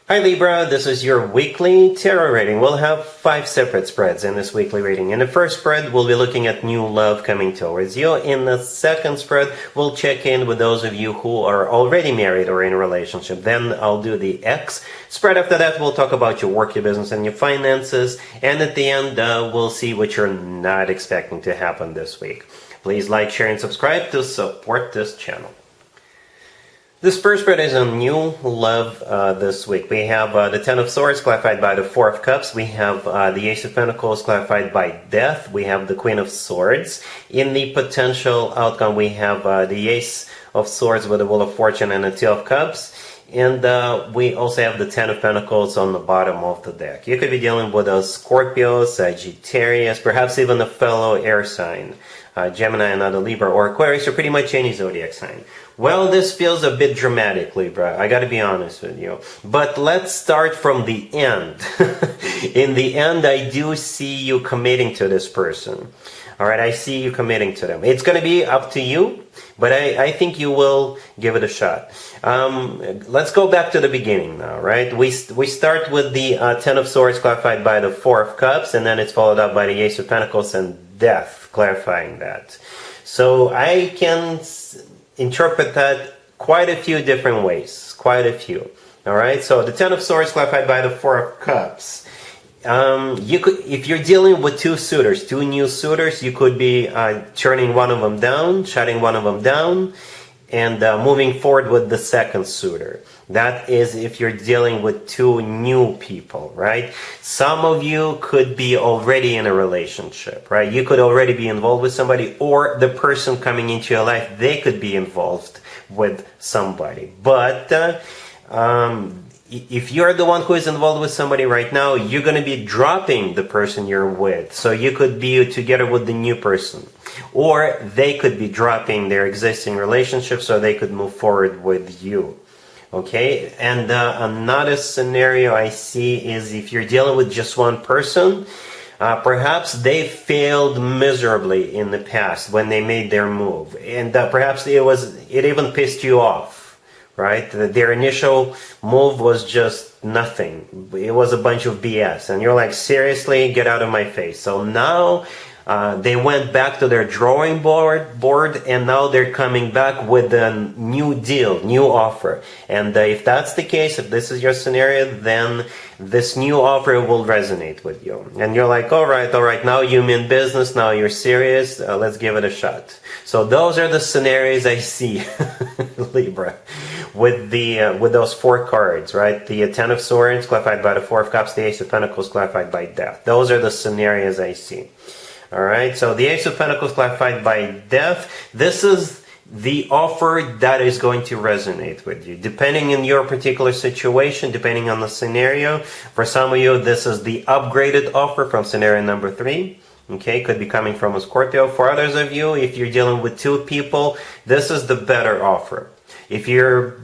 Hi Libra, this is your weekly tarot reading. We'll have 5 separate spreads in this weekly reading. In the first spread, we'll be looking at new love coming towards you. In the second spread, we'll check in with those of you who are already married or in a relationship. Then I'll do the X spread. After that, we'll talk about your work, your business, and your finances. And at the end, we'll see what you're not expecting to happen this week. Please like, share, and subscribe to support this channel. This first spread is on new love this week. We have the Ten of Swords clarified by the Four of Cups. We have the Ace of Pentacles clarified by Death. We have the Queen of Swords. In the potential outcome, we have the Ace of Swords with the Wheel of Fortune and the Two of Cups. And we also have the Ten of Pentacles on the bottom of the deck. You could be dealing with a Scorpio, Sagittarius, perhaps even a fellow air sign. Gemini, another Libra, or Aquarius, or pretty much any zodiac sign. Well, this feels a bit dramatic, Libra. I gotta be honest with you. But let's start from the end. In the end, I do see you committing to this person. Alright, I see you committing to them. It's gonna be up to you, but I think you will give it a shot. Let's go back to the beginning now, right? We start with the Ten of Swords clarified by the Four of Cups, and then it's followed up by the Ace of Pentacles and Death, clarifying that. So I can interpret that quite a few different ways. Quite a few. Alright, so the Ten of Swords clarified by the Four of Cups. You could, if you're dealing with two suitors, two new suitors, you could be turning one of them down, shutting one of them down, and moving forward with the second suitor. That is if you're dealing with two new people, right? Some of you could be already in a relationship, right? You could already be involved with somebody, or the person coming into your life, they could be involved with somebody. But if you're the one who is involved with somebody right now, you're going to be dropping the person you're with. So you could be together with the new person. Or they could be dropping their existing relationship so they could move forward with you. Okay? And another scenario I see is if you're dealing with just one person, perhaps they failed miserably in the past when they made their move. And perhaps it even pissed you off. Right? Their initial move was just nothing. It was a bunch of BS. And you're like, seriously, get out of my face. So now they went back to their drawing board, and now they're coming back with a new deal, new offer. And if that's the case, if this is your scenario, then this new offer will resonate with you. And you're like, all right, now you mean business, now you're serious, let's give it a shot. So those are the scenarios I see, Libra, with those four cards, right? The Ten of Swords clarified by the Four of Cups, the Ace of Pentacles clarified by Death. Those are the scenarios I see. All right, so the Ace of Pentacles clarified by Death. This is the offer that is going to resonate with you, depending on your particular situation, depending on the scenario. For some of you, this is the upgraded offer from scenario number 3. Okay, could be coming from a Scorpio. For others of you, if you're dealing with two people, this is the better offer. If you're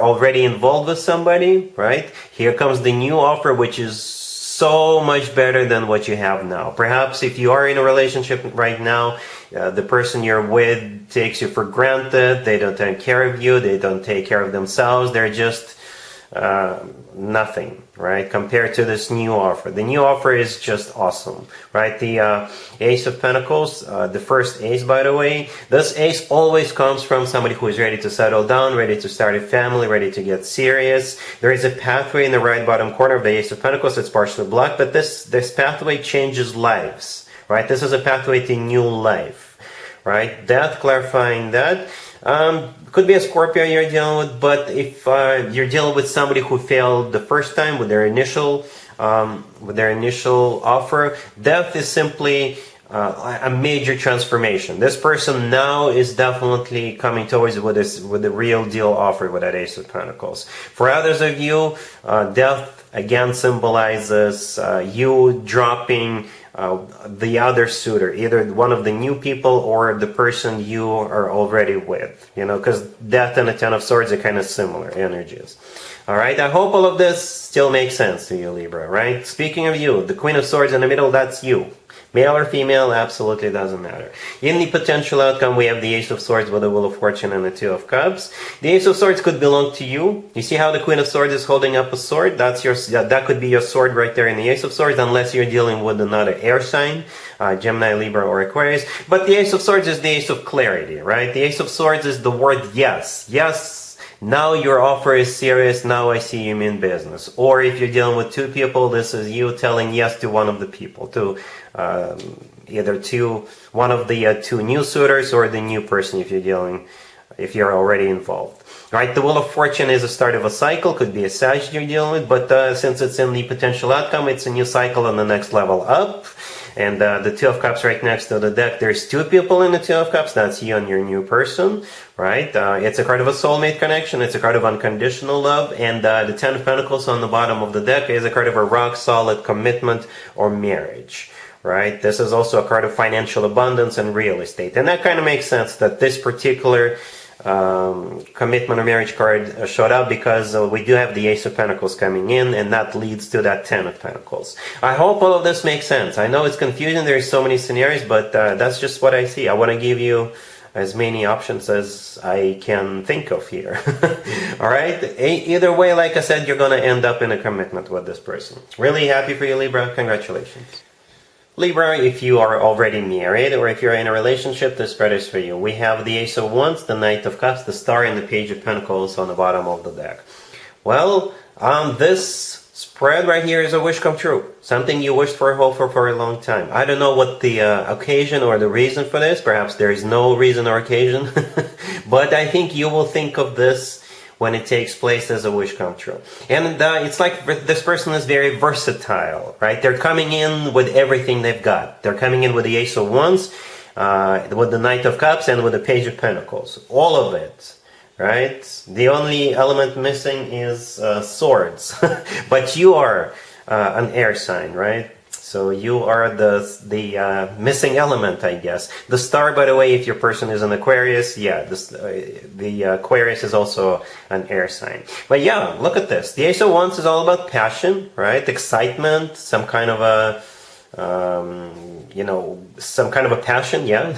already involved with somebody, right? Here comes the new offer, which is so much better than what you have now. Perhaps if you are in a relationship right now, the person you're with takes you for granted. They don't take care of you. They don't take care of themselves. They're just nothing, right? Compared to this new offer. The new offer is just awesome, right? The Ace of Pentacles, the first ace, by the way, this ace always comes from somebody who is ready to settle down, ready to start a family, ready to get serious. There is a pathway in the right bottom corner of the Ace of Pentacles. It's partially blocked, but this pathway changes lives, right? This is a pathway to new life, right? Death, clarifying that. Could be a Scorpio you're dealing with, but if you're dealing with somebody who failed the first time with their initial offer, Death is simply a major transformation. This person now is definitely coming towards you with a real deal offer with that Ace of Pentacles. For others of you, Death again symbolizes you dropping the other suitor, either one of the new people or the person you are already with, you know, because Death and the Ten of Swords are kind of similar energies. All right, I hope all of this still makes sense to you, Libra, right? Speaking of you, the Queen of Swords in the middle, that's you. Male or female, absolutely doesn't matter. In the potential outcome, we have the Ace of Swords with the Wheel of Fortune and the Two of Cups. The Ace of Swords could belong to you. You see how the Queen of Swords is holding up a sword? That could be your sword right there in the Ace of Swords, unless you're dealing with another air sign, Gemini, Libra, or Aquarius. But the Ace of Swords is the Ace of Clarity, right? The Ace of Swords is the word yes. Yes. Now your offer is serious, now I see you mean business. Or if you're dealing with two people, this is you telling yes to one of the people, to either to one of the two new suitors or the new person if you're already involved. Right, the Wheel of Fortune is a start of a cycle, could be a Sag you're dealing with, but since it's in the potential outcome, it's a new cycle on the next level up. And the Two of Cups right next to the deck, there's two people in the Two of Cups, that's you and your new person, right? It's a card of a soulmate connection, it's a card of unconditional love, and the Ten of Pentacles on the bottom of the deck is a card of a rock-solid commitment or marriage, right? This is also a card of financial abundance and real estate. And that kind of makes sense that this particular commitment or marriage card showed up because we do have the Ace of Pentacles coming in, and that leads to that Ten of Pentacles. I hope all of this makes sense. I know it's confusing, there's so many scenarios, but that's just what I see. I want to give you as many options as I can think of here. Alright? Either way, like I said, you're going to end up in a commitment with this person. Really happy for you, Libra. Congratulations. Libra, if you are already married or if you're in a relationship, this spread is for you. We have the Ace of Wands, the Knight of Cups, the Star, and the Page of Pentacles on the bottom of the deck. Well, this spread right here is a wish come true. Something you wished for or hoped for a long time. I don't know what the occasion or the reason for this. Perhaps there is no reason or occasion. But I think you will think of this when it takes place as a wish come true. And it's like this person is very versatile, right? They're coming in with everything they've got. They're coming in with the Ace of Wands, with the Knight of Cups, and with the Page of Pentacles. All of it, right? The only element missing is swords. But you are an air sign, right? So you are the missing element, I guess. The Star, by the way, if your person is an Aquarius, yeah, the Aquarius is also an air sign. But yeah, look at this. The Ace of Wands is all about passion, right? Excitement, some kind of a, some kind of a passion, yeah,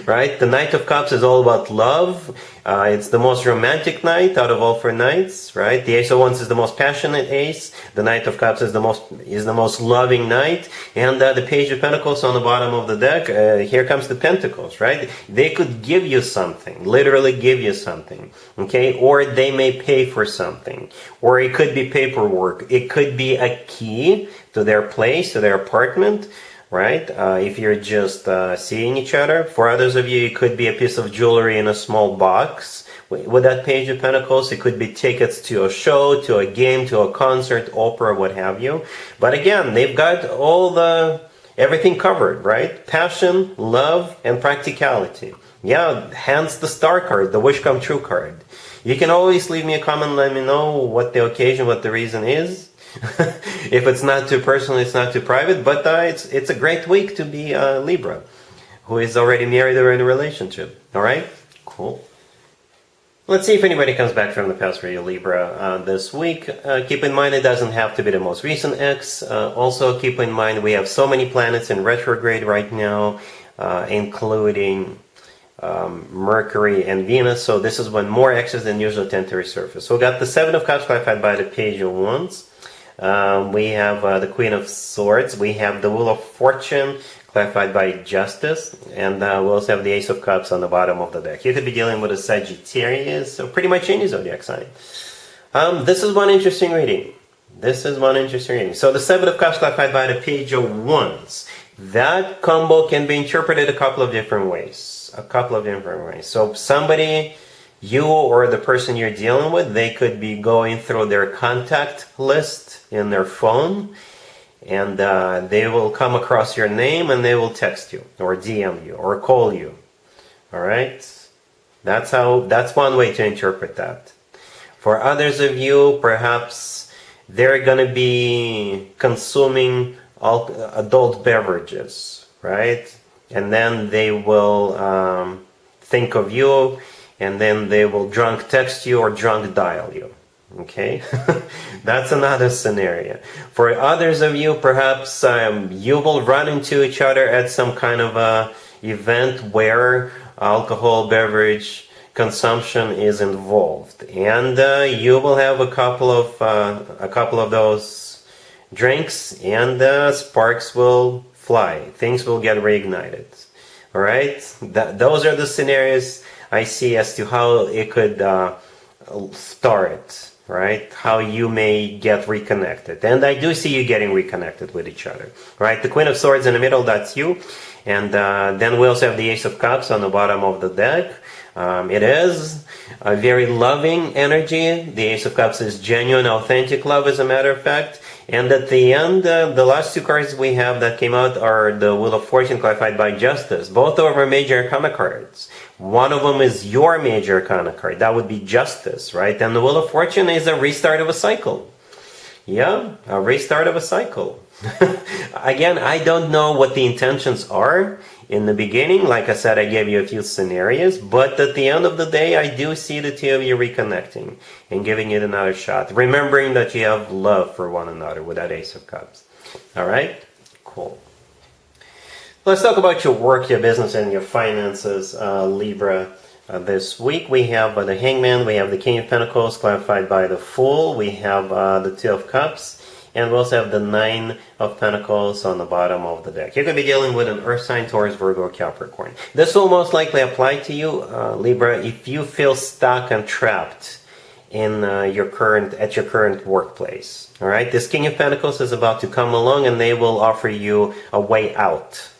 right? The Knight of Cups is all about love. It's the most romantic knight out of all four knights, right? The Ace of Wands is the most passionate ace. The Knight of Cups is the most loving knight, and the Page of Pentacles on the bottom of the deck. Here comes the Pentacles, right? They could give you something, literally give you something, okay? Or they may pay for something, or it could be paperwork. It could be a key to their place, to their apartment, right? If you're just seeing each other. For others of you, it could be a piece of jewelry in a small box. With that Page of Pentacles, it could be tickets to a show, to a game, to a concert, opera, what have you. But again, they've got everything covered, right? Passion, love, and practicality. Yeah, hence the Star card, the wish come true card. You can always leave me a comment, let me know what the occasion, what the reason is. If it's not too personal, it's not too private, but it's a great week to be Libra, who is already married or in a relationship. Alright? Cool. Let's see if anybody comes back from the past for you, Libra, this week. Keep in mind, it doesn't have to be the most recent ex. Also, keep in mind, we have so many planets in retrograde right now, including Mercury and Venus, so this is when more exes than usual tend to resurface. So we got the Seven of Cups clarified by the Page of Wands. We have the Queen of Swords. We have the Wheel of Fortune clarified by Justice, and we also have the Ace of Cups on the bottom of the deck. You could be dealing with a Sagittarius, so pretty much any zodiac sign. This is one interesting reading. So the Seven of Cups clarified by the Page of Wands. That combo can be interpreted a couple of different ways. So somebody, you or the person you're dealing with, they could be going through their contact list in their phone, and they will come across your name and they will text you or DM you or call you. Alright? That's one way to interpret that. For others of you, perhaps they're going to be consuming adult beverages, right? And then they will think of you, and then they will drunk text you or drunk dial you. Okay, that's another scenario. For others of you, perhaps you will run into each other at some kind of a event where alcohol beverage consumption is involved, and you will have a couple of those drinks, and sparks will fly. Things will get reignited. All right, those are the scenarios I see as to how it could start, right? How you may get reconnected. And I do see you getting reconnected with each other, right? The Queen of Swords in the middle, that's you. And then we also have the Ace of Cups on the bottom of the deck. It is a very loving energy. The Ace of Cups is genuine, authentic love, as a matter of fact. And at the end, the last two cards we have that came out are the Wheel of Fortune clarified by Justice. Both of them are major arcana cards. One of them is your major arcana card. That would be Justice, right? And the Wheel of Fortune is a restart of a cycle. Yeah, a restart of a cycle. Again, I don't know what the intentions are in the beginning. Like I said, I gave you a few scenarios, but at the end of the day, I do see the two of you reconnecting and giving it another shot, remembering that you have love for one another with that Ace of Cups. All right, cool. Let's talk about your work, your business, and your finances, Libra. This week we have the Hangman, we have the King of Pentacles clarified by the Fool, we have the Two of Cups, and we also have the Nine of Pentacles on the bottom of the deck. You're going to be dealing with an Earth sign, Taurus, Virgo, Capricorn. This will most likely apply to you, Libra, if you feel stuck and trapped in your current workplace. All right, this King of Pentacles is about to come along, and they will offer you a way out.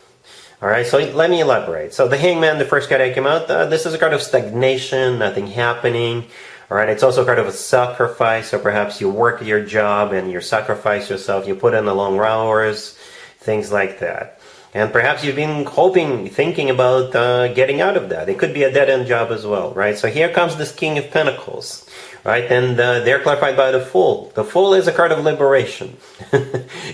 All right, so let me elaborate. So the Hangman, the first card that came out, this is a card of stagnation, nothing happening. All right, it's also a card of a sacrifice. So perhaps you work your job and you sacrifice yourself. You put in the long hours, things like that. And perhaps you've been thinking about getting out of that. It could be a dead-end job as well, right? So here comes this King of Pentacles, right? And they're clarified by the Fool. The Fool is a card of liberation.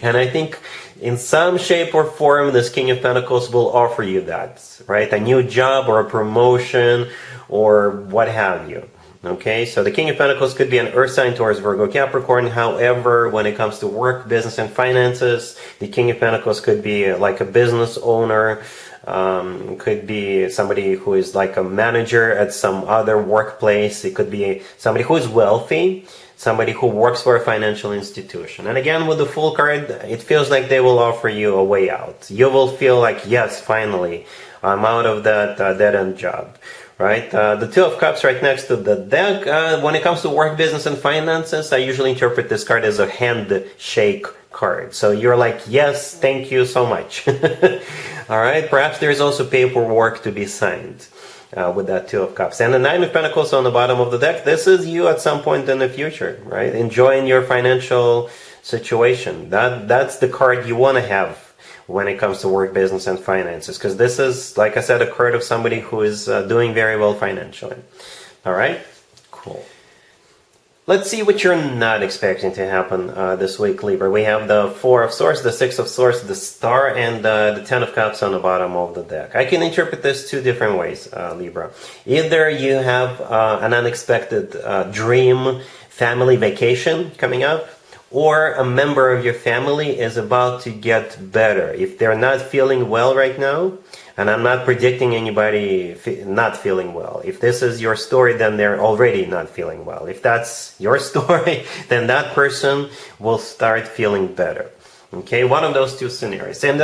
And I think in some shape or form, this King of Pentacles will offer you that, right? A new job or a promotion or what have you. Okay, so the King of Pentacles could be an Earth sign, Taurus, Virgo, Capricorn. However, when it comes to work, business, and finances, the King of Pentacles could be like a business owner, could be somebody who is like a manager at some other workplace. It could be somebody who is wealthy, somebody who works for a financial institution. And again, with the Fool card, it feels like they will offer you a way out. You will feel like, yes, finally, I'm out of that dead-end job. Right, the Two of Cups right next to the deck. When it comes to work, business, and finances, I usually interpret this card as a handshake card. So you're like, yes, thank you so much. All right, perhaps there's also paperwork to be signed with that Two of Cups. And the Nine of Pentacles on the bottom of the deck, this is you at some point in the future, right? Enjoying your financial situation. That's the card you want to have when it comes to work, business, and finances, because this is, like I said, a card of somebody who is doing very well financially. All right, cool. Let's see what you're not expecting to happen this week, Libra. We have the Four of Swords, the Six of Swords, the Star, and the Ten of Cups on the bottom of the deck. I can interpret this two different ways, Libra. Either you have an unexpected dream family vacation coming up, or a member of your family is about to get better. If they're not feeling well right now, and I'm not predicting anybody not feeling well. If this is your story, then they're already not feeling well. If that's your story, then that person will start feeling better. Okay, one of those two scenarios. And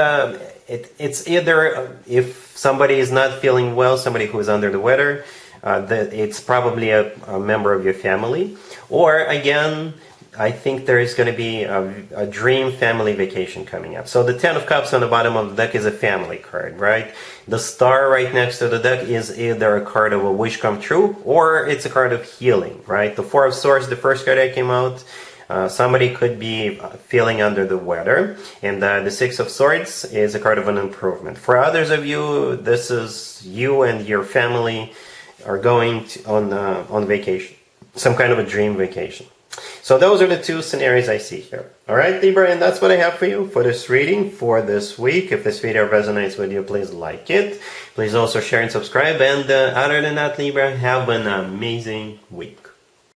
it's either if somebody is not feeling well, somebody who is under the weather, it's probably a member of your family. Or again, I think there is going to be a dream family vacation coming up. So the Ten of Cups on the bottom of the deck is a family card, right? The Star right next to the deck is either a card of a wish come true, or it's a card of healing, right? The Four of Swords, the first card that came out, somebody could be feeling under the weather. And the Six of Swords is a card of an improvement. For others of you, this is you and your family are going on vacation, some kind of a dream vacation. So those are the two scenarios I see here. All right, Libra, and that's what I have for you for this reading for this week. If this video resonates with you, please like it. Please also share and subscribe. And other than that, Libra, have an amazing week.